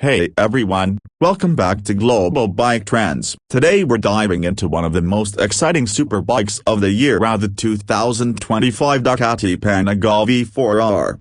Hey everyone, welcome back to Global Bike Trends. Today we're diving into one of the most exciting superbikes of the year, the 2025 Ducati Panigale V4 R.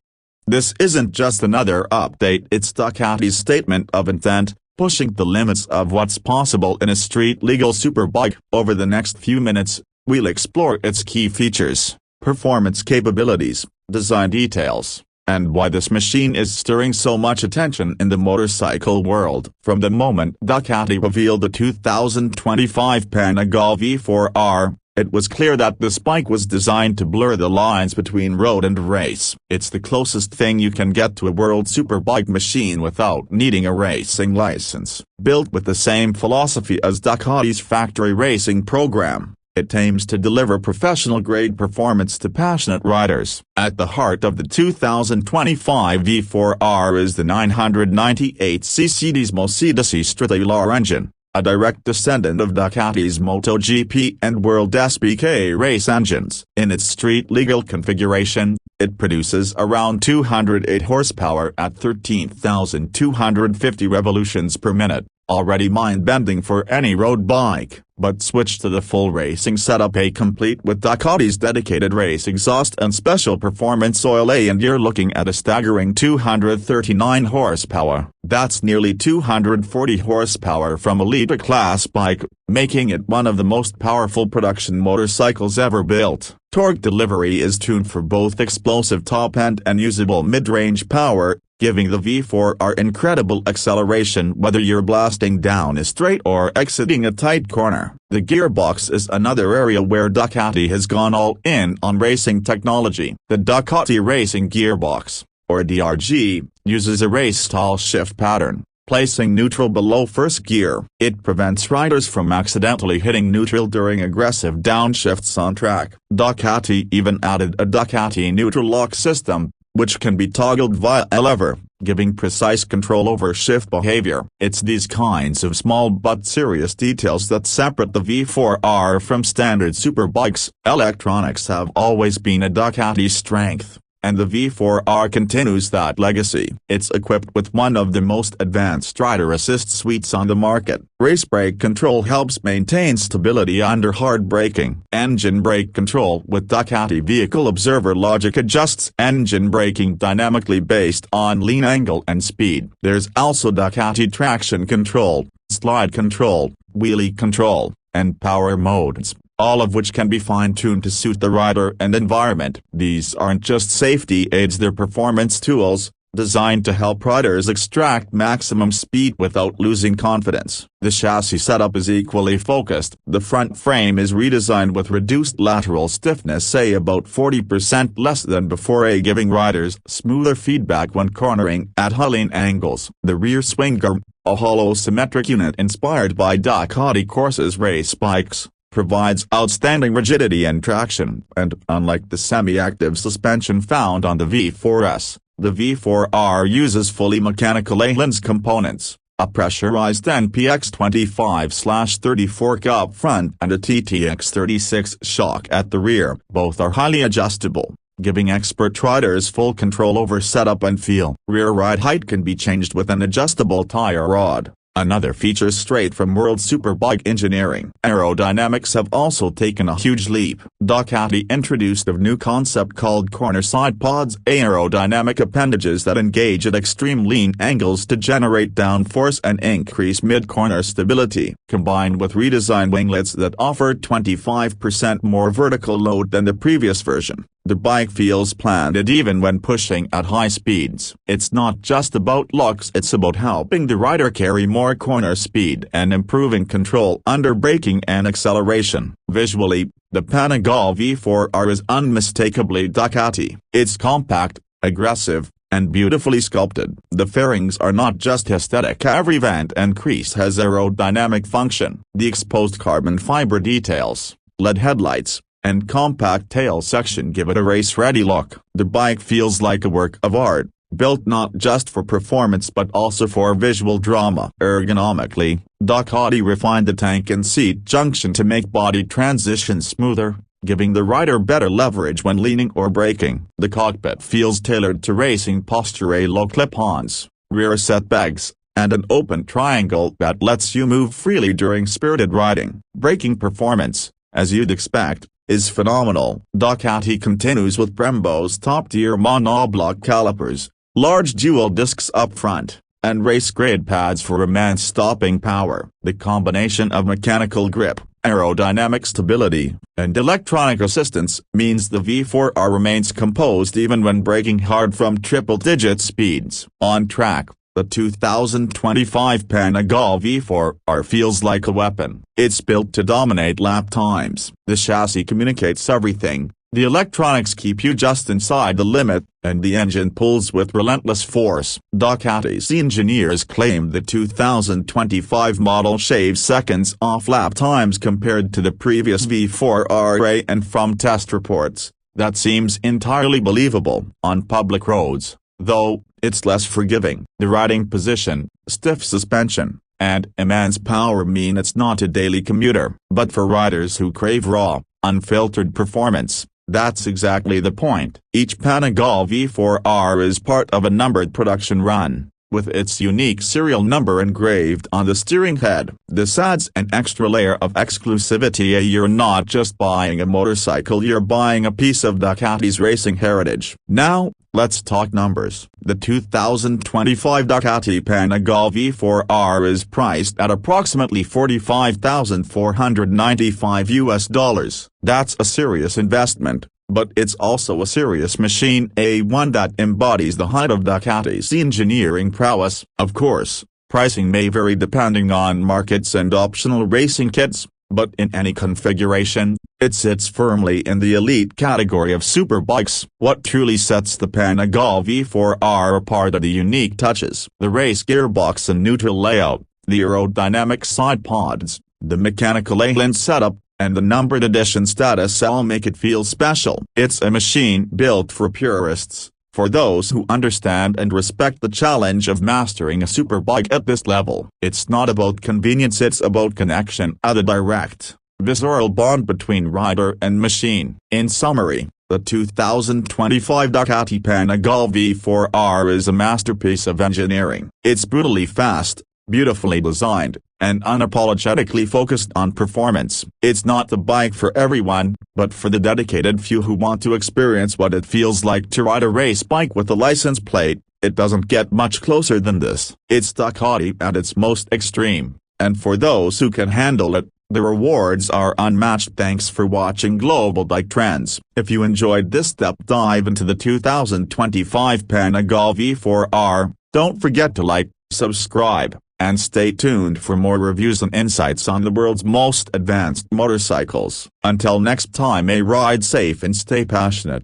This isn't just another update, it's Ducati's statement of intent, pushing the limits of what's possible in a street-legal superbike. Over the next few minutes, we'll explore its key features, performance capabilities, design details, and why this machine is stirring so much attention in the motorcycle world. From the moment Ducati revealed the 2025 Panigale V4 R, it was clear that this bike was designed to blur the lines between road and race. It's the closest thing you can get to a world superbike machine without needing a racing license. Built with the same philosophy as Ducati's factory racing program, it aims to deliver professional-grade performance to passionate riders. At the heart of the 2025 V4 R is the 998cc Desmosedici Stradale R engine, a direct descendant of Ducati's MotoGP and World SBK race engines. In its street-legal configuration, it produces around 208 horsepower at 13,250 revolutions per minute. Already mind-bending for any road bike, but switch to the full racing setup, complete with Ducati's dedicated race exhaust and special performance oil, and you're looking at a staggering 239 horsepower. That's nearly 240 horsepower from a leader-class bike, making it one of the most powerful production motorcycles ever built. Torque delivery is tuned for both explosive top-end and usable mid-range power, giving the V4R incredible acceleration whether you're blasting down a straight or exiting a tight corner. The gearbox is another area where Ducati has gone all in on racing technology. The Ducati Racing Gearbox, or DRG, uses a race-style shift pattern, placing neutral below first gear. It prevents riders from accidentally hitting neutral during aggressive downshifts on track. Ducati even added a Ducati neutral lock system, which can be toggled via a lever, giving precise control over shift behavior. It's these kinds of small but serious details that separate the V4R from standard superbikes. Electronics have always been a Ducati strength, and the V4R continues that legacy. It's equipped with one of the most advanced rider assist suites on the market. Race brake control helps maintain stability under hard braking. Engine brake control with Ducati Vehicle Observer Logic adjusts engine braking dynamically based on lean angle and speed. There's also Ducati traction control, slide control, wheelie control, and power modes, all of which can be fine-tuned to suit the rider and environment. These aren't just safety aids, they're performance tools, designed to help riders extract maximum speed without losing confidence. The chassis setup is equally focused. The front frame is redesigned with reduced lateral stiffness, about 40% less than before, giving riders smoother feedback when cornering at high angles. The rear swing arm, a hollow symmetric unit inspired by Ducati Corsa's race bikes, provides outstanding rigidity and traction, and unlike the semi-active suspension found on the V4S, the V4R uses fully mechanical Öhlins components, a pressurized NPX25/30 fork up front and a TTX36 shock at the rear. Both are highly adjustable, giving expert riders full control over setup and feel. Rear ride height can be changed with an adjustable tire rod, another feature straight from World Superbike engineering. Aerodynamics have also taken a huge leap. Ducati introduced a new concept called Corner Sidepods, aerodynamic appendages that engage at extreme lean angles to generate downforce and increase mid-corner stability. Combined with redesigned winglets that offer 25% more vertical load than the previous version, the bike feels planted even when pushing at high speeds. It's not just about looks, it's about helping the rider carry more corner speed and improving control under braking and acceleration. Visually, the Panigale V4 R is unmistakably Ducati. It's compact, aggressive, and beautifully sculpted. The fairings are not just aesthetic, every vent and crease has aerodynamic function. The exposed carbon fiber details, LED headlights, and compact tail section give it a race-ready look. The bike feels like a work of art, built not just for performance but also for visual drama. Ergonomically, Ducati refined the tank and seat junction to make body transitions smoother, giving the rider better leverage when leaning or braking. The cockpit feels tailored to racing posture, low clip-ons, rear setbacks, and an open triangle that lets you move freely during spirited riding. Braking performance, as you'd expect, is phenomenal. Ducati continues with Brembo's top-tier monoblock calipers, large dual discs up front, and race-grade pads for immense stopping power. The combination of mechanical grip, aerodynamic stability, and electronic assistance means the V4R remains composed even when braking hard from triple-digit speeds. On track, the 2025 Panigale V4 R feels like a weapon. It's built to dominate lap times. The chassis communicates everything. The electronics keep you just inside the limit, and the engine pulls with relentless force. Ducati's engineers claim the 2025 model shaves seconds off lap times compared to the previous V4RA, and from test reports, that seems entirely believable. On public roads, though, it's less forgiving. The riding position, stiff suspension, and immense power mean it's not a daily commuter. But for riders who crave raw, unfiltered performance, that's exactly the point. Each Panigale V4R is part of a numbered production run, with its unique serial number engraved on the steering head. This adds an extra layer of exclusivity. You're not just buying a motorcycle, you're buying a piece of Ducati's racing heritage. Now, let's talk numbers. The 2025 Ducati Panigale V4R is priced at approximately $45,495. That's a serious investment, but it's also a serious machine, one that embodies the height of Ducati's engineering prowess. Of course, pricing may vary depending on markets and optional racing kits, but in any configuration, it sits firmly in the elite category of superbikes. What truly sets the Panigale V4R apart are the unique touches: the race gearbox and neutral layout, the aerodynamic side pods, the mechanical Öhlins setup, and the numbered edition status all make it feel special. It's a machine built for purists, for those who understand and respect the challenge of mastering a superbike at this level. It's not about convenience, it's about connection, a direct, visceral bond between rider and machine. In summary, the 2025 Ducati Panigale V4R is a masterpiece of engineering. It's brutally fast, beautifully designed, and unapologetically focused on performance. It's not the bike for everyone, but for the dedicated few who want to experience what it feels like to ride a race bike with a license plate, it doesn't get much closer than this. It's Ducati at its most extreme, and for those who can handle it, the rewards are unmatched. Thanks for watching Global Bike Trends. If you enjoyed this deep dive into the 2025 Panigale V4R, don't forget to like, subscribe, and stay tuned for more reviews and insights on the world's most advanced motorcycles. Until next time, ride safe and stay passionate.